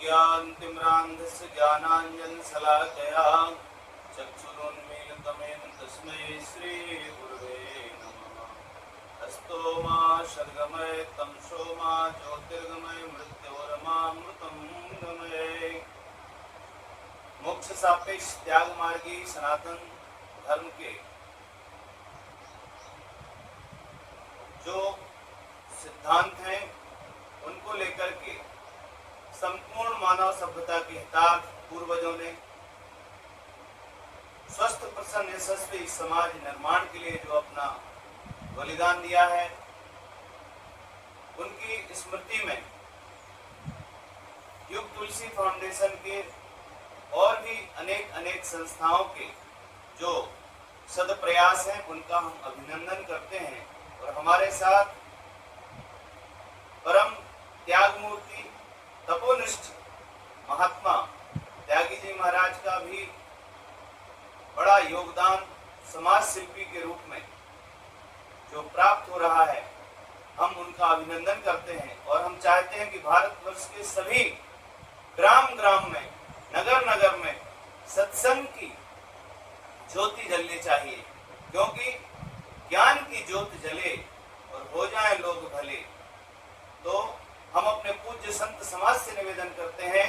ज्ञानतिम्रान्धस्य ज्ञानाञ्जनशलाकया चक्षुरुन्मीलितमेन तस्मै श्रीगुरवे नमः। अस्तो मा सद्गमय तमसो मा ज्योतिर्गमय मृत्योर्मामृतं गमय। मोक्ष सापेक्ष त्याग मार्गी सनातन धर्म के जो सिद्धांत हैं उनको लेकर के संपूर्ण मानव सभ्यता के हितार्थ पूर्वजों ने स्वस्थ प्रसन्न यशस्वी समाज निर्माण के लिए जो अपना बलिदान दिया है, उनकी स्मृति में युग तुलसी फाउंडेशन के और भी अनेक संस्थाओं के जो सदप्रयास हैं उनका हम अभिनंदन करते हैं। और हमारे साथ परम त्याग मूर्ति तपोनिष्ठ महात्मा त्यागी जी महाराज का भी बड़ा योगदान समाज शिल्पी के रूप में जो प्राप्त हो रहा है, हम उनका अभिनंदन करते हैं। और हम चाहते हैं कि भारतवर्ष के सभी ग्राम ग्राम में, नगर नगर में सत्संग की ज्योति जलनी चाहिए, क्योंकि ज्ञान की ज्योति जले और हो जाए लोग भले। तो हम अपने पूज्य संत समाज से निवेदन करते हैं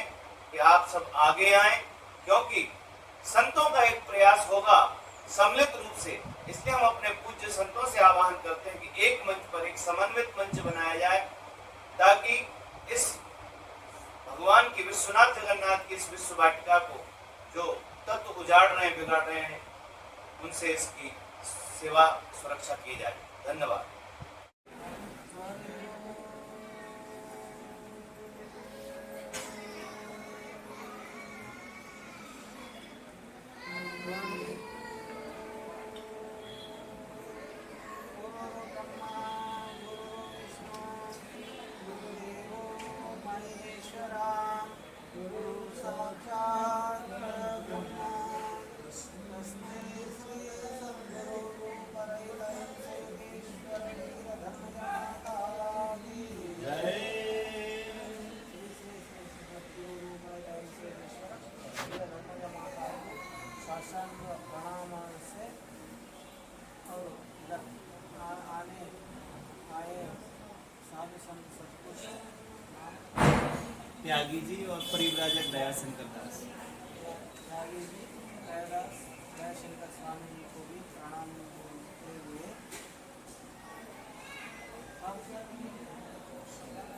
कि आप सब आगे आएं, क्योंकि संतों का एक प्रयास होगा सम्मिलित रूप से। इसलिए हम अपने पूज्य संतों से आह्वान करते हैं कि एक मंच पर एक समन्वित मंच बनाया जाए, ताकि इस भगवान की विश्वनाथ जगन्नाथ की इस विश्व वाटिका को जो तत्व उजाड़ रहे हैं, बिगाड़ रहे हैं, उनसे इसकी सेवा सुरक्षा की जाए। धन्यवाद। त्यागी जी और परिव्राजक दयाशंकर दास, त्यागी जी दयाशंकर स्वामी जी को भी प्रणाम करते हुए अब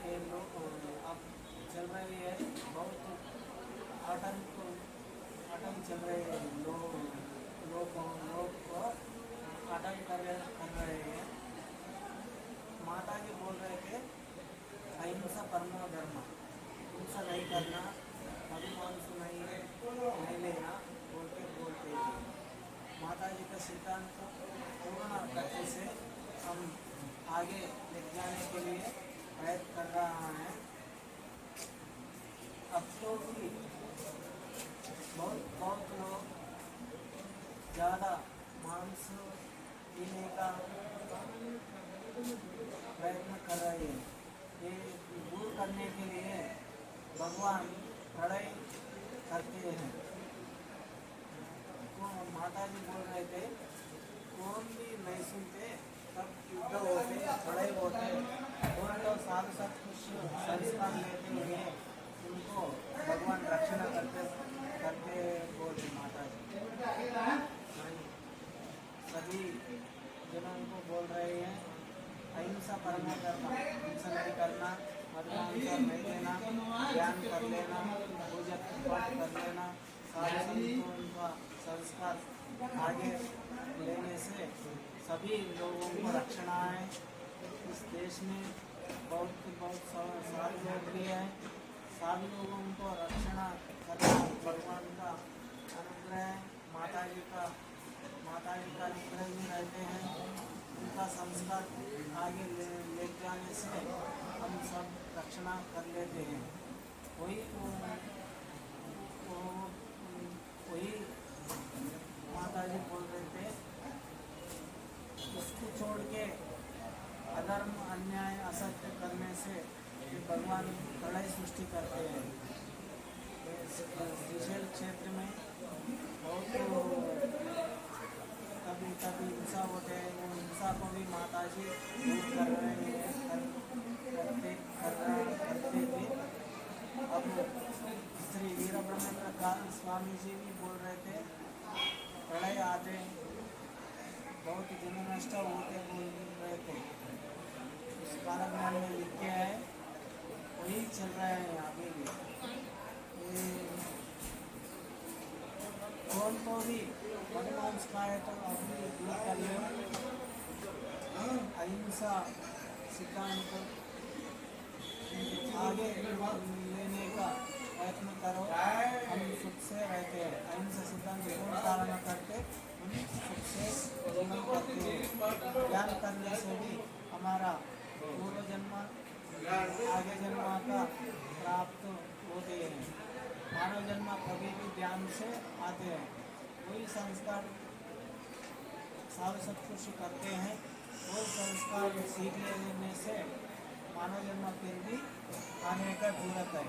ये लोग अब चल रही है, बहुत आतंक चल रहे हैं, लोग को आतंक कर रहे हैं। माता जी बोल रहे थे अहिंसा परमो धर्म, हिंसा नहीं करना, अभिमान से नहीं लेना बोलते माता जी का सिद्धांत पूर्ण गति से हम आगे ले जाने के लिए प्रयत्न कर रहा है। अब तो भी बहुत लोग ज़्यादा मांस पीने का प्रयत्न कर रहे हैं। ये दूर करने के लिए भगवान लड़ाई करते हैं। तो माता जी बोल रहे थे कौन भी नहीं सुनते, सब युद्ध होते, लड़ाई होते, कौन तो साधु सत कुछ संस्कार लेते हुए उनको भगवान रक्षण करते बोलते माता जी। सभी जनों को बोल रहे हैं अहिंसा परमो धर्म, हिंसा नहीं करना, मदमांसा नहीं लेना, ज्ञान कर लेना, पूजा पाठ कर लेना, सारे संतों का संस्कार आगे लेने से सभी लोगों को रक्षणा है। इस देश में बहुत सारे लोग भी हैं, सभी लोगों को रक्षणा करना भगवान का अनुग्रह है। माता जी का अनुग्रह भी रहते हैं। उनका संस्कार आगे ले जाने से हम सब रक्षणा कर लेते हैं। वही माता जी बोल रहे थे उसको छोड़ के अधर्म अन्याय असत्य करने से भगवान लड़ाई सृष्टि करते हैं। श्रीशैल क्षेत्र में बहुत कभी कभी हिंसा होते हैं, वो हिंसा को भी माता जी दूर कर रहे हैं, करते भी। अब श्री वीरब्रह्मेंद्र स्वामी जी भी बोल रहे थे, प्रलय आते बहुत जन नष्ट होते बोल रहे थे। उस कालज्ञान में लिख के है, वही चल रहा है अभी भी। कौन को भी मधुमांस खाए तो अभी दूर कर लो, अहिंसा सिद्धांत आगे लेने का प्रयत्न करो, हम सुख से रहते हैं। अहिंसा सिद्धांत कौन पालन करते, हम सुख से जीवन करते हैं। ज्ञान करने से भी हमारा पूर्व जन्म आगे जन्म का प्राप्त होते हैं। मानव जन्म कभी भी ज्ञान से आते हैं। वही संस्कार साधु सत्पुरुष करते हैं, वो संस्कार सीख लेने से मानव जन्म फिर भी आने का जरूरत है।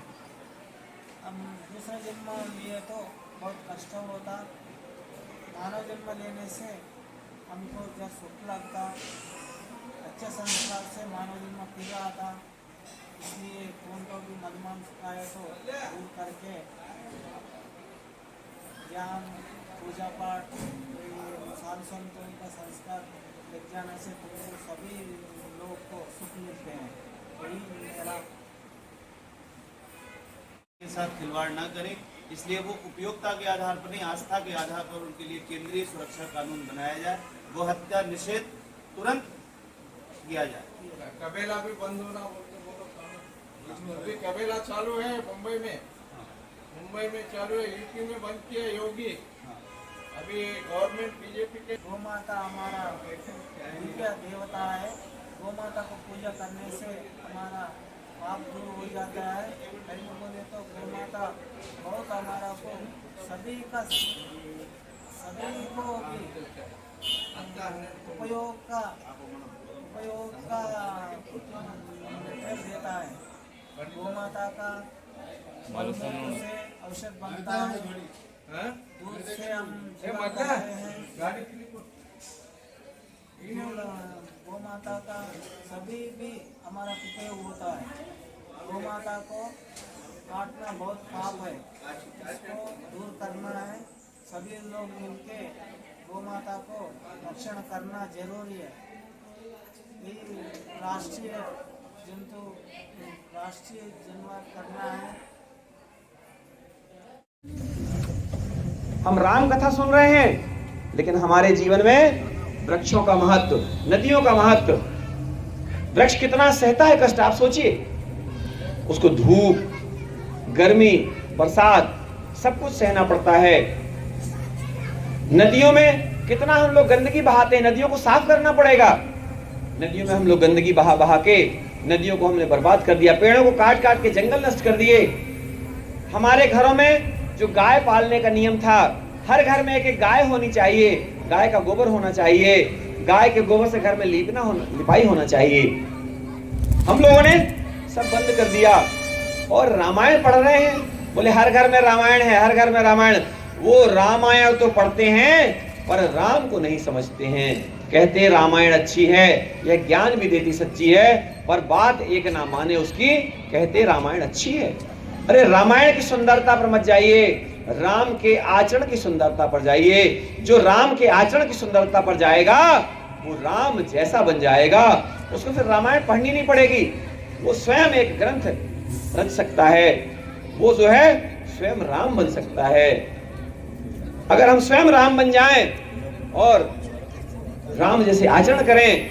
हम दूसरा जन्म लिए तो बहुत कष्ट होता, मानव जन्म लेने से हमको जब सुख लगता, अच्छे संस्कार से मानव जन्म फिर आता। इसलिए कौन को भी मधुमांस खाए तो दूर करके ज्ञान पूजा पाठ साधु संतों का संस्कार लग जाने से तुमको सभी लोग को सुख मिलते हैं। वही मेरा के साथ खिलवाड़ ना करें, इसलिए वो उपयोगिता के आधार पर नहीं, आस्था के आधार पर उनके लिए केंद्रीय सुरक्षा कानून बनाया जाए, वो हत्या निषेध तुरंत किया जाए। कबेला भी बंद होना अभी कबेला चालू है मुंबई में, चालू है, यूपी में बंद किया योगी। अभी गवर्नमेंट बीजेपी के गौ माता हमारा मुख्य देवता है। गौ माता को पूजा करने से हमारा पाप दूर हो जाता है। कहीं बोले तो गौ माता बहुत हमारा को सभी को भी उपयोग का देता है। गौ माता का दूध से औषध बनता है, दूध से हम बनाते हैं। गौ माता का सभी भी हमारा उपयोग होता है। गौ माता को काटना बहुत पाप है, इसको दूर करना है। सभी लोग मिलके गौ माता को रक्षण करना जरूरी है। ये राष्ट्रीय जानवर करना है। हम राम कथा सुन रहे हैं, लेकिन हमारे जीवन में वृक्षों का महत्व, नदियों का महत्व। वृक्ष कितना सहता है कष्ट, आप सोचिए। उसको धूप, गर्मी, बरसात सब कुछ सहना पड़ता है। नदियों में कितना हम लोग गंदगी बहाते हैं, नदियों को साफ करना पड़ेगा। नदियों में हम लोग गंदगी बहा बहा के नदियों को हमने बर्बाद कर दिया, पेड़ों को काट काट के जंगल नष्ट कर दिए। हमारे घरों में जो गाय पालने का नियम था, हर घर में एक एक गाय होनी चाहिए, गाय का गोबर होना चाहिए, गाय के गोबर से घर में लिपाई होना चाहिए। हम लोगों ने सब बंद कर दिया और रामायण पढ़ रहे हैं। बोले हर घर में रामायण है, हर घर में रामायण। वो रामायण तो पढ़ते हैं पर राम को नहीं समझते हैं। कहते रामायण अच्छी है, यह ज्ञान भी देती सच्ची है, पर बात एक ना माने उसकी, कहते रामायण अच्छी है। अरे रामायण की सुंदरता पर मत जाइए, राम के आचरण की सुंदरता पर जाइए। जो राम के आचरण की सुंदरता पर जाएगा वो राम जैसा बन जाएगा। उसको फिर रामायण पढ़नी नहीं पड़ेगी, वो स्वयं एक ग्रंथ रच सकता है, वो जो है स्वयं राम बन सकता है। अगर हम स्वयं राम बन जाएं और राम जैसे आचरण करें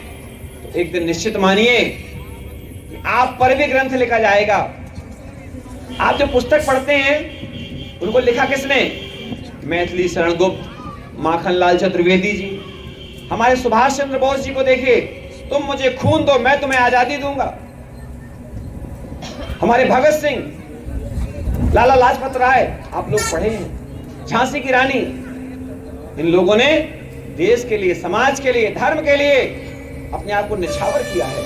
तो एक दिन निश्चित मानिए कि आप पर भी ग्रंथ लिखा जाएगा। आप जो पुस्तक पढ़ते हैं उनको लिखा किसने? मैथिली शरण गुप्त, माखनलाल चतुर्वेदी जी। हमारे सुभाष चंद्र बोस जी को देखिए, तुम मुझे खून दो मैं तुम्हें आजादी दूंगा। हमारे भगत सिंह, लाला लाजपत राय, आप लोग पढ़े हैं, झांसी की रानी। इन लोगों ने देश के लिए, समाज के लिए, धर्म के लिए अपने आप को निछावर किया है।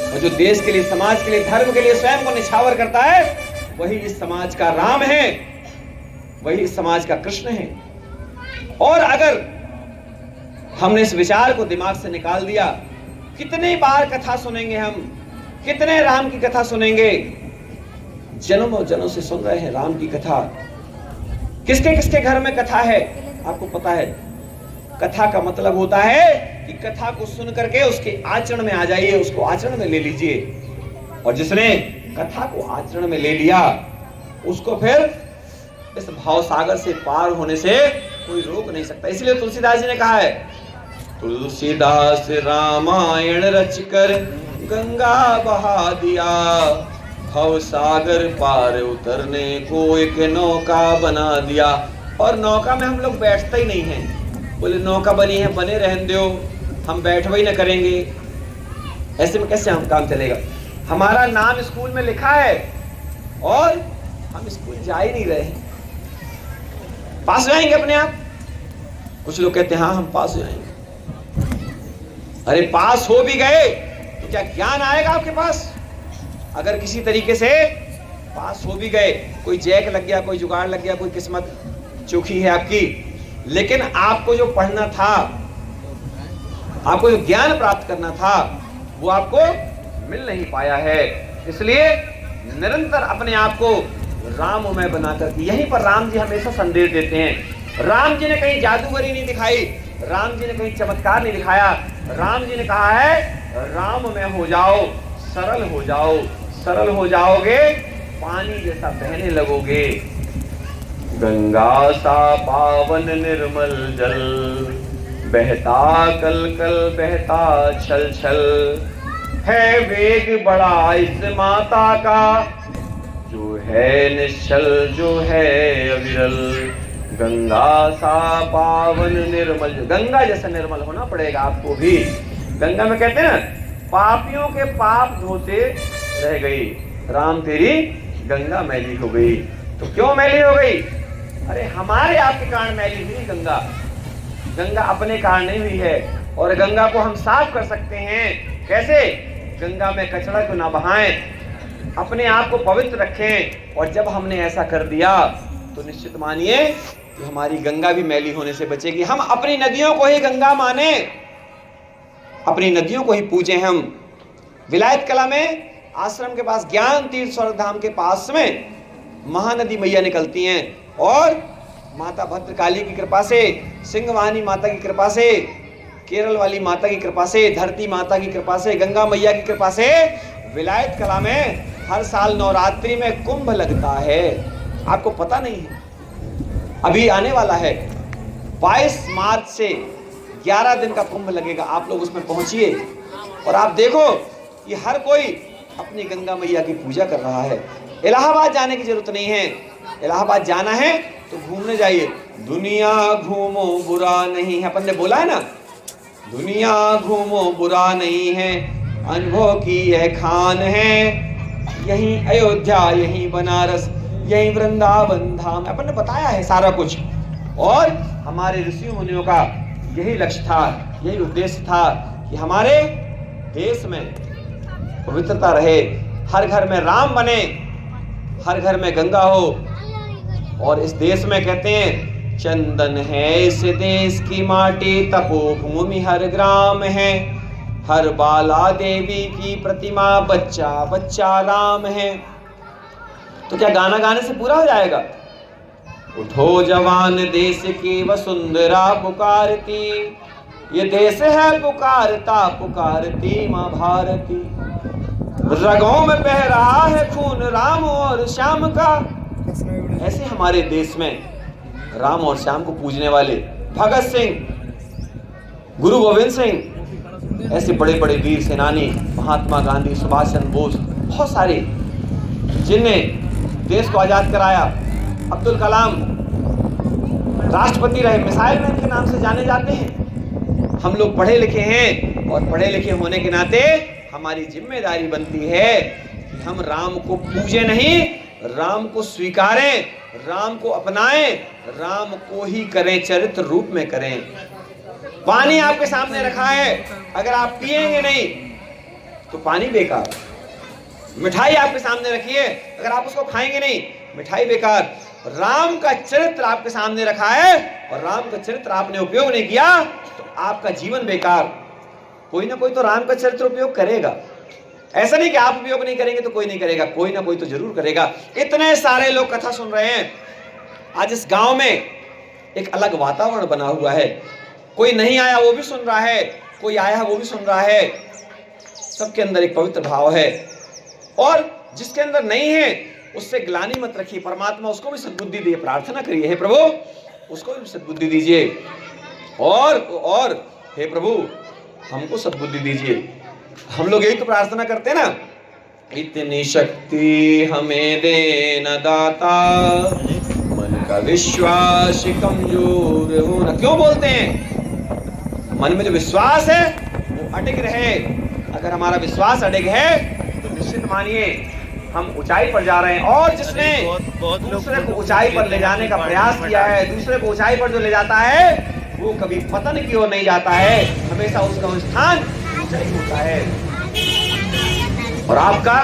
और जो देश के लिए, समाज के लिए, धर्म के लिए स्वयं को निछावर करता है वही इस समाज का राम है, वही इस समाज का कृष्ण है। और अगर हमने इस विचार को दिमाग से निकाल दिया, कितने बार कथा सुनेंगे हम, कितने राम की कथा सुनेंगे, जन्मों जन्मों से सुन रहे हैं राम की कथा। किसके किसके घर में कथा है आपको पता है? कथा का मतलब होता है कि कथा को सुन करके उसके आचरण में आ जाइए, उसको आचरण में ले लीजिए। और जिसने कथा को आचरण में ले लिया, उसको फिर इस भाव सागर से पार होने से कोई रोक नहीं सकता। इसलिए तुलसीदास जी ने कहा है, तुलसीदास रामायण रच कर गंगा बहा दिया, भव सागर पार उतरने को एक नौका बना दिया। और नौका में हम लोग बैठते ही नहीं हैं। बोले नौका बनी है, बने रहने दो, हम बैठवा ही ना करेंगे। ऐसे में कैसे हम काम चलेगा? हमारा नाम स्कूल में लिखा है और हम स्कूल जा ही नहीं रहे हैं। पास हो जाएंगे अपने आप? कुछ लोग कहते हैं हाँ हम पास हो जाएंगे। अरे पास हो भी गए तो क्या ज्ञान आएगा आपके पास? अगर किसी तरीके से पास हो भी गए, कोई जैक लग गया, कोई जुगाड़ लग गया, कोई किस्मत चूकी है आपकी, लेकिन आपको जो पढ़ना था, आपको जो ज्ञान प्राप्त करना था, वो आपको मिल नहीं पाया है। इसलिए निरंतर अपने आप को राममय बनाकर, यहीं पर राम जी हमेशा संदेश देते हैं। राम जी ने कहीं जादूगरी नहीं दिखाई, राम जी ने कहीं चमत्कार नहीं दिखाया। राम जी ने कहा है राममय हो जाओ, सरल हो जाओ। सरल हो जाओगे, पानी जैसा बहने लगोगे। गंगा सा पावन निर्मल जल, बहता कल कल बहता छल छल, है वेग बड़ा इस माता का, जो है निश्चल जो है अविरल। गंगा सा पावन निर्मल, गंगा जैसा निर्मल होना पड़ेगा आपको भी। गंगा में कहते हैं ना, पापियों के पाप धोते रह गई, राम तेरी गंगा मैली हो गई। तो क्यों मैली हो गई? अरे हमारे आपके कारण मैली हुई गंगा। गंगा अपने कारण नहीं हुई है। और गंगा को हम साफ कर सकते हैं कैसे? गंगा में कचरा को ना बहाएं, अपने आप को पवित्र रखें। और जब हमने ऐसा कर दिया तो निश्चित मानिए कि हमारी गंगा भी मैली होने से बचेगी। हम अपनी नदियों को ही गंगा माने, अपनी नदियों को ही पूजें। हम विलायत कला में आश्रम के पास ज्ञान तीर्थ स्वर्ग धाम के पास में महानदी मैया निकलती हैं, और माता भद्रकाली की कृपा से, सिंहवाहिनी माता की कृपा से, केरल वाली माता की कृपा से, धरती माता की कृपा से, गंगा मैया की कृपा से विलायत कला में हर साल नवरात्रि में कुंभ लगता है। आपको पता नहीं है? अभी आने वाला है 22 मार्च से 11 दिन का कुंभ लगेगा। आप लोग उसमें पहुंचिए और आप देखो कि हर कोई अपनी गंगा मैया की पूजा कर रहा है। इलाहाबाद जाने की जरूरत नहीं है। इलाहाबाद जाना है तो घूमने जाइए। दुनिया घूमो बुरा नहीं है, अपन ने बोला है ना, दुनिया घूमो बुरा नहीं है, अनुभव की यह खान है। यही अयोध्या, यही बनारस, यही वृंदावन धाम, अपन ने बताया है सारा कुछ। और हमारे ऋषि मुनियों का यही लक्ष्य था, यही उद्देश्य था कि हमारे देश में पवित्रता रहे, हर घर में राम बने, हर घर में गंगा हो। और इस देश में कहते हैं चंदन है इस देश की माटी, तपोभूमि हर ग्राम है, हर बाला देवी की प्रतिमा, बच्चा बच्चा राम है। तो क्या गाना गाने से पूरा हो जाएगा? उठो जवान देश की वसुंधरा पुकारती, ये देश है पुकारता पुकारती माँ भारती। रगों में बह रहा है खून राम और श्याम का। ऐसे हमारे देश में राम और श्याम को पूजने वाले भगत सिंह, गुरु गोविंद सिंह, ऐसे बड़े बड़े वीर सेनानी, महात्मा गांधी, सुभाष चंद्र बोस, बहुत सारे जिनने देश को आजाद कराया। अब्दुल कलाम राष्ट्रपति रहे, मिसाइल मैन के नाम से जाने जाते हैं। हम लोग पढ़े लिखे हैं और पढ़े लिखे होने के नाते हमारी जिम्मेदारी बनती है कि हम राम को पूजे नहीं, राम को स्वीकारें, राम को अपनाएं, राम को ही करें, चरित्र रूप में करें। पानी आपके सामने रखा है, अगर आप पिएंगे नहीं तो पानी बेकार। मिठाई आपके सामने रखी है, अगर आप उसको खाएंगे नहीं, मिठाई बेकार। राम का चरित्र आपके सामने रखा है और राम का चरित्र आपने उपयोग नहीं किया तो आपका जीवन बेकार। कोई ना कोई तो राम का चरित्र उपयोग करेगा, ऐसा नहीं कि आप उपयोग नहीं करेंगे तो कोई नहीं करेगा, कोई ना कोई तो जरूर करेगा। इतने सारे लोग कथा सुन रहे हैं, आज इस गांव में एक अलग वातावरण बना हुआ है। कोई नहीं आया वो भी सुन रहा है, कोई आया है वो भी सुन रहा है, सबके अंदर एक पवित्र भाव है। और जिसके अंदर नहीं है उससे ग्लानि मत रखिए, परमात्मा उसको भी सद्बुद्धि दिए। प्रार्थना करिए, हे प्रभु उसको भी सद्बुद्धि दीजिए, और हे प्रभु हमको सद्बुद्धि दीजिए। हम लोग यही तो प्रार्थना करते हैं ना, इतनी शक्ति हमें देना दाता, मन का विश्वास कमजोर होना। क्यों बोलते हैं? मन में जो विश्वास है वो अटक रहे। अगर हमारा विश्वास अटक है तो निश्चित मानिए हम ऊंचाई पर जा रहे हैं। और जिसने दूसरे को ऊंचाई पर ले जाने का प्रयास किया है, दूसरे को ऊंचाई पर जो ले जाता है वो कभी पतन की ओर नहीं जाता है, हमेशा उसका स्थान ऊंचाई होता है। और आपका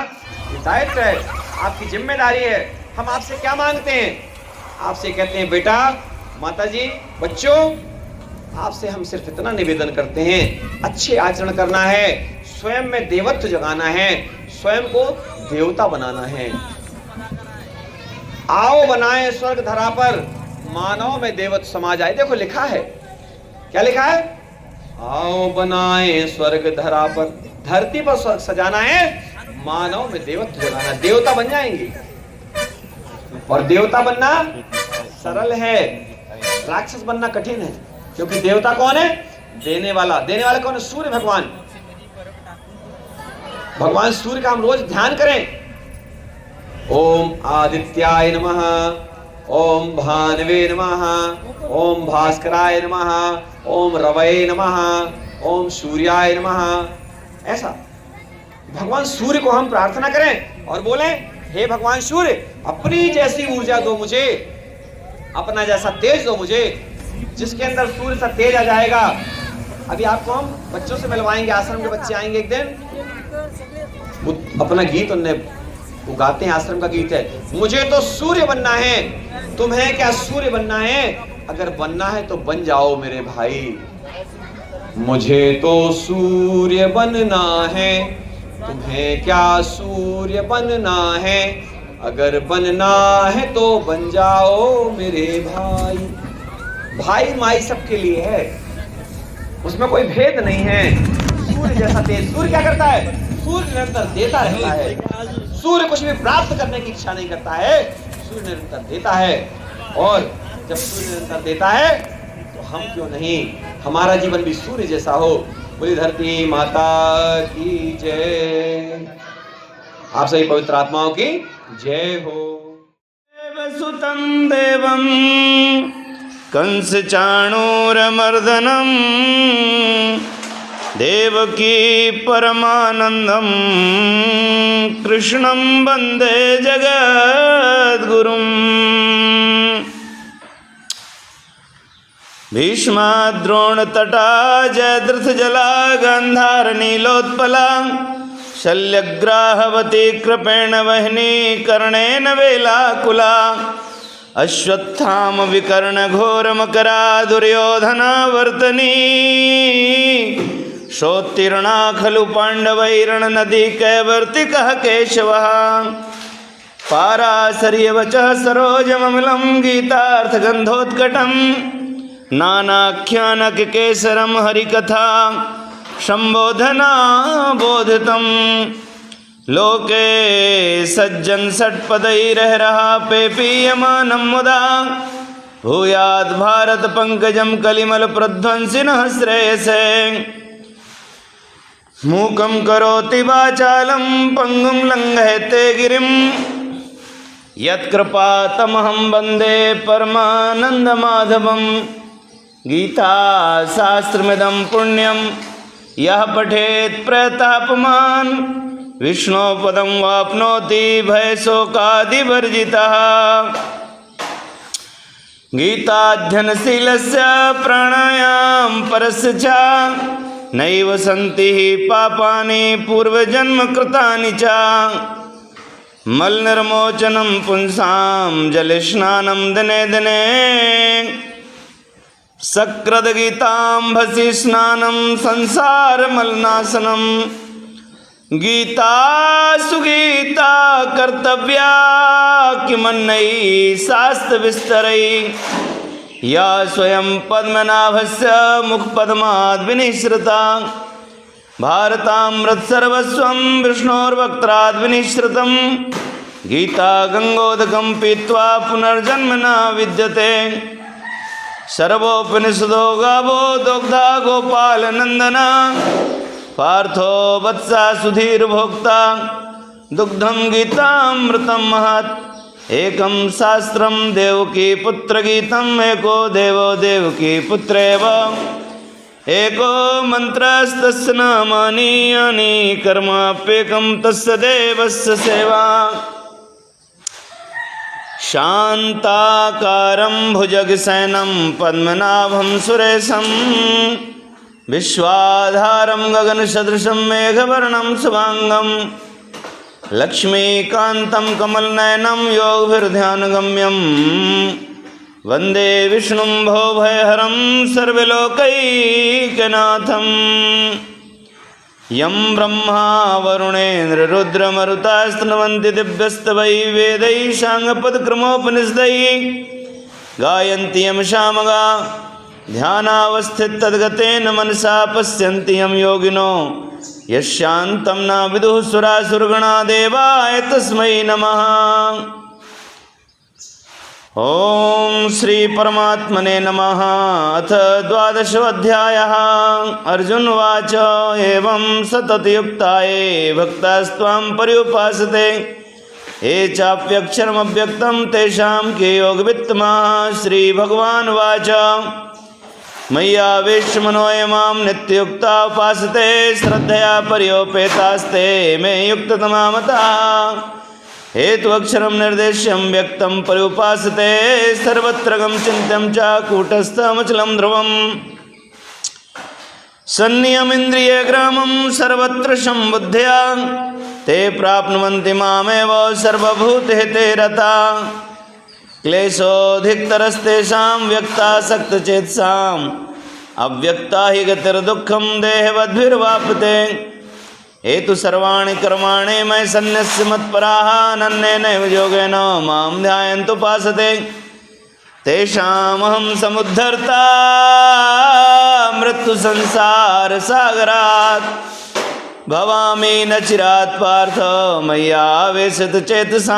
दायित्व है, आपकी जिम्मेदारी है। हम आपसे क्या मांगते हैं? आपसे कहते हैं बेटा, माताजी, बच्चों, आपसे हम सिर्फ इतना निवेदन करते हैं, अच्छे आचरण करना है, स्वयं में देवत्व जगाना है, स्वयं को देवता बनाना है। आओ बनाए स्वर्ग धरा पर, मानव में देवत्व समा जाए। देखो लिखा है, क्या लिखा है? आओ बनाए स्वर्ग धरा पर, धरती पर स्वर्ग सजाना है, मानव में देवत्व जगाना। देवता बन जाएंगे, और देवता बनना सरल है, राक्षस बनना कठिन है। क्योंकि देवता कौन है? देने वाला। देने वाला कौन है? सूर्य भगवान। भगवान सूर्य का हम रोज ध्यान करें। ओम आदित्याय नमः, ओम भानवे नमः, ओम भास्कराय नमः, ओम रवये नमः, ओम सूर्याय नमः। ऐसा भगवान सूर्य को हम प्रार्थना करें और बोलें, हे भगवान सूर्य, अपनी जैसी ऊर्जा दो मुझे, अपना जैसा तेज दो मुझे। जिसके अंदर सूर्य सा तेज आ जाएगा। अभी आपको हम बच्चों से मिलवाएंगे, आश्रम के बच्चे आएंगे एक दिन, वो अपना गीत उन्हें वो गाते हैं, आश्रम का गीत है, मुझे तो सूर्य बनना है। तुम्हें क्या सूर्य बनना है? अगर बनना है तो बन जाओ मेरे भाई। मुझे तो सूर्य बनना है, तुम्हें क्या सूर्य बनना है? अगर बनना है तो बन जाओ मेरे भाई। भाई माई सबके लिए है, उसमें कोई भेद नहीं है। सूर्य जैसा तेज। सूर्य क्या करता है? सूर्य निरंतर देता रहता है। सूर्य कुछ भी प्राप्त करने की इच्छा नहीं करता है, सूर्य निरंतर देता है। और जब सूर्य निरंतर देता है तो हम क्यों नहीं, हमारा जीवन भी सूर्य जैसा हो। बोली धरती माता की जय। आप सभी पवित्र आत्माओं की जय हो। देवसुतं देवं कंस चाणूरमर्दनं, देवकी परमानंदं कृष्णं वंदे जगद्गुरुं। भीष्माद्रोणतटा जयद्रथजला गांधार नीलोत्पला, शल्यग्राहवती कृपेण वह्नि कर्णेन वेलाकुला, अश्वत्थाम विकर्ण घोर मकरा दुर्योधना वर्तनी, शोत्तीर्णा खलु पांडवैरण नदी कैवर्तिकः केशवः, पाराशर्यवचः सरोजममलं गीतार्थगन्धोत्कटं, नानाख्यानकेसरं हरिकथा संबोधना बोधितं, लोके सज्जन षट्पदैरहरहा पेपीयमानं मुदा, भूयाद् भारत पंकजं कलिमल प्रध्वंसिनः श्रेयसे, मूकं करोति वाचालं पंगुं लंघयते गिरिं, यत्कृपातमहं वन्दे परमानन्दमाधवं। गीता शास्त्रमिदं पुण्यं यः पठेत् प्रयतः पुमान्, विष्णोपदं वाप्नोति भयशोकादिवर्जितः। गीताध्ययनशीलस्य प्राणायाम परस्य च, नैव सन्ति पापानि पूर्वजन्म कृतानि च, मलनिर्मोचनं पुंसां जलस्नानं दिने दिने सकृद्गीतांभसि स्नानं संसारमलनाशनं गीता सुगीता कर्तव्या किमन्यैः शास्त्रविस्तरैः या स्वयं पद्मनाभस्य मुखपद्माद् विनिसृता भारतामृतसर्वस्वं विष्णोर्वक्त्राद् विनिश्रितं गीता गंगोदकं पीत्वा पुनर्जन्म न विद्यते सर्वोपनिषदो गावो दुग्धा गोपालनंदन पार्थो वत्सा सुधीर्भोक्ता दुग्धं गीतामृतं महत् एकं शास्त्रं देवकी पुत्रगीतम् एको देवो देवकी पुत्रेव एको मंत्रस्तस्य नामानि यानि कर्माप्येकं तस्य देवस्य सेवा शान्ताकारं भुजगशयनं पद्मनाभं सुरेशं विश्वाधारं गगनसदृशं मेघवर्णं शुभांगं लक्ष्मीकान्तं कमलनयनं योगभिर्ध्यानगम्यं वंदे विष्णुं भवभयहरं सर्वलोकैकनाथं यं ब्रह्मा वरुणेन्द्र रुद्रमरुतास्तनवन्ति दिव्यस्तवैः वेदैः साङ्गपदक्रमोपनिषदैः गायन्ति यं सामगा ध्यानावस्थिततद्गतेन मनसा पश्यन्ति यं योगिनो यशान्तं न विदुः सुरासुरगणा देवाय तस्मै नमः। ओम श्री परमात्मने नमः। अथ द्वादशोऽध्यायः। अर्जुन उवाच एवं सततयुक्ताये भक्तास्त्वां पर्युपासते ये चाप्यक्षरमव्यक्तं तेषां के योगवित्तमाः। श्रीभगवानुवाच मय्यावेश्य ये मां नित्ययुक्ता उपासते श्रद्धया पर्योपेतास्ते मे युक्ततमा मताः। हेत्वक्षरं निर्देश्यं व्यक्तं पर्युपासते सर्वत्र गं चिन्त्यं च कूटस्थमचलं ध्रुवम् सन्नियमिन्द्रियग्रामं सर्वत्र संबुद्धया ते प्राप्नुवन्ति मामेव सर्वभूतहिते रताः। क्लेशोऽधिकतरस्तेषां व्यक्तासक्तचेतसाम् अव्यक्ता हि गतिर्दुःखं देहवद्भिर्वाप्यते। एतु सर्वाणि कर्माणि मयि सन्न्यस्य मत्पराः अनन्येनैव योगेन मां ध्यायन्तु उपासते तेषामहं समुद्धर्ता मृत्युसंसारसागरात् भवामि न चिरात् पार्थ मय्यावेशितचेतसां।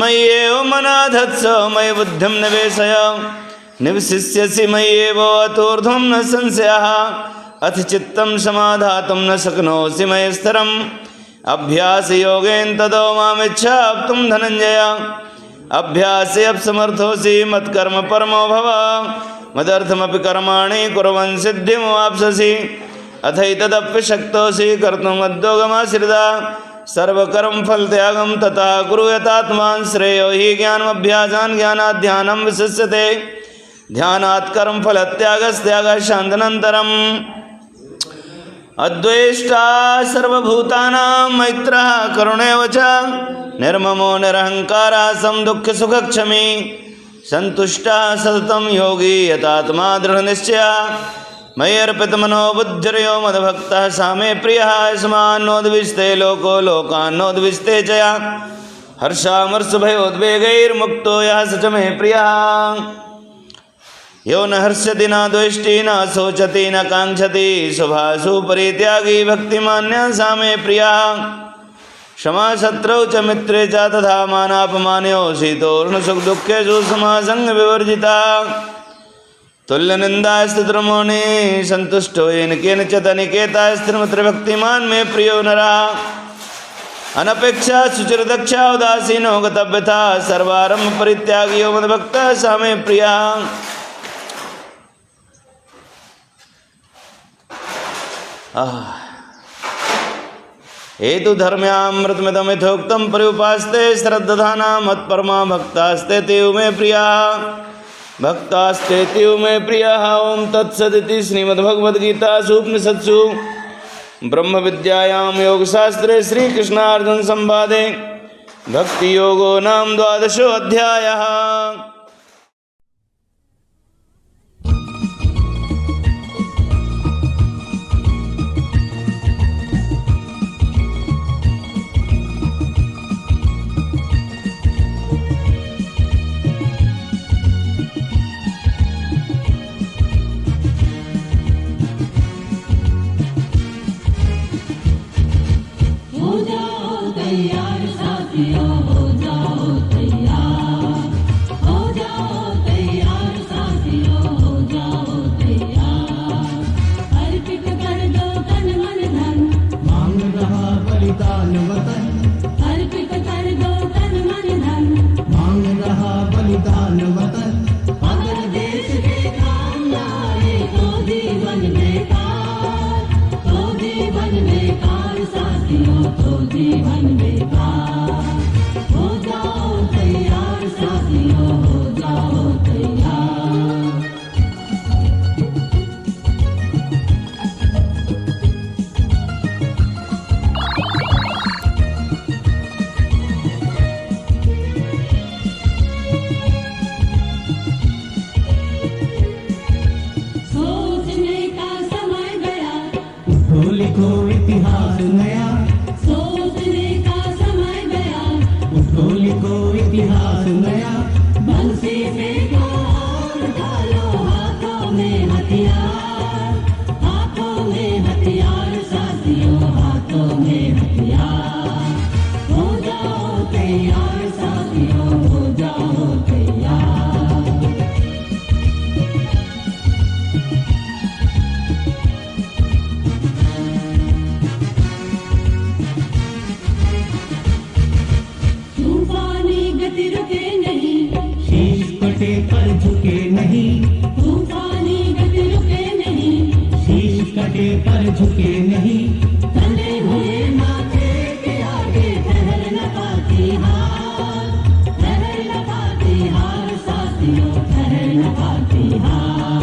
मय्येव मना धत्स मयि बुद्धिं निवेशय निवसिष्यसि मय्येव अतोर्ध्वं न संशयः। अथ चित्तं समाधातुं न शक्नोषि मयि स्थिरम् अभ्यासयोगेन ततो मामिच्छाप्तुं धनञ्जय। अभ्यासे अपसमर्थोऽसि मत्कर्म परमो भव मदर्थमपि कर्माणि कुर्वन् सिद्धिमवाप्स्यसि। अथैतदप्य शक्तोऽसि कर्तुं मद्योगमाश्रिता सर्वकर्मफलत्यागं तथा कुरु यतात्मानं श्रेयो हि ज्ञानमभ्यासान् ज्ञानात् ध्यानं विशिष्यते ध्यानात् कर्मफलत्यागस्त्यागः शान्तनन्तरम्। अद्वेष्टा सर्वभूतानां मैत्रः करुणैव च निर्ममो निरहङ्कारः समदुःखसुखक्षमी सन्तुष्टः सततं योगी यतात्मा दृढनिश्चयः। मयि अर्पितमनो बुद्धिर्यो मद्भक्तः स मे प्रियः। यस्मान्नोद्विषते लोको लोकान्नोद्विषते च यः हर्षामर्षभयोद्वेगैर्मुक्तो यः स च मे प्रियः। यो न हर्षति न द्वेष्टि न शोचति न काङ्क्षति शुभाशु परित्यागी भक्तिमान्यः स मे प्रियः। क्षमा शत्रौ च मित्रे च तथा मानापमानयो शीतोष्णसुखदुःखेषु समासङ्गविवर्जिता। तुल्यनिन्दास्तुतिर्मौनी सन्तुष्टो येन केनचित् अनिकेतः स्थिरमतिर्भक्तिमान् मे प्रियो नरः। अनपेक्षा शुचिर्दक्षः उदासीनो गतव्यथा सर्वारम्भ परित्यागी यो मद्भक्तः स मे प्रियः। हेतु धर्म्यामृतमिदमिथोक्तं पर्युपासते श्रद्धाना मत्परमा भक्तास्ते तीव मे प्रिया भक्तास्ते तीव मे प्रिया। ओम तत्सदिति श्रीमद्भगवद्गीतासु उपनिषत्सु ब्रह्म विद्यायां योगशास्त्रे श्रीकृष्णार्जुन संवादे भक्ति योगो नाम 12 अध्यायः। लिखो इतिहास नया, सोचने का समय गया, उठो लिखो इतिहास नया, बंसी फेंको और डालो हाथों में हथियार, हाथों में हथियार साथियों, हाथों में हथियार। हो जाओ तैयार साथियों, हो जाओ तैयार। पर झुके नहीं, तूफानी गति रुके नहीं, शीश कटे पर झुके नहीं, तने हुए माथे के आगे ठहर न पाती हार, ठहर न पाती हार साथियों, ठहर न पाती हार।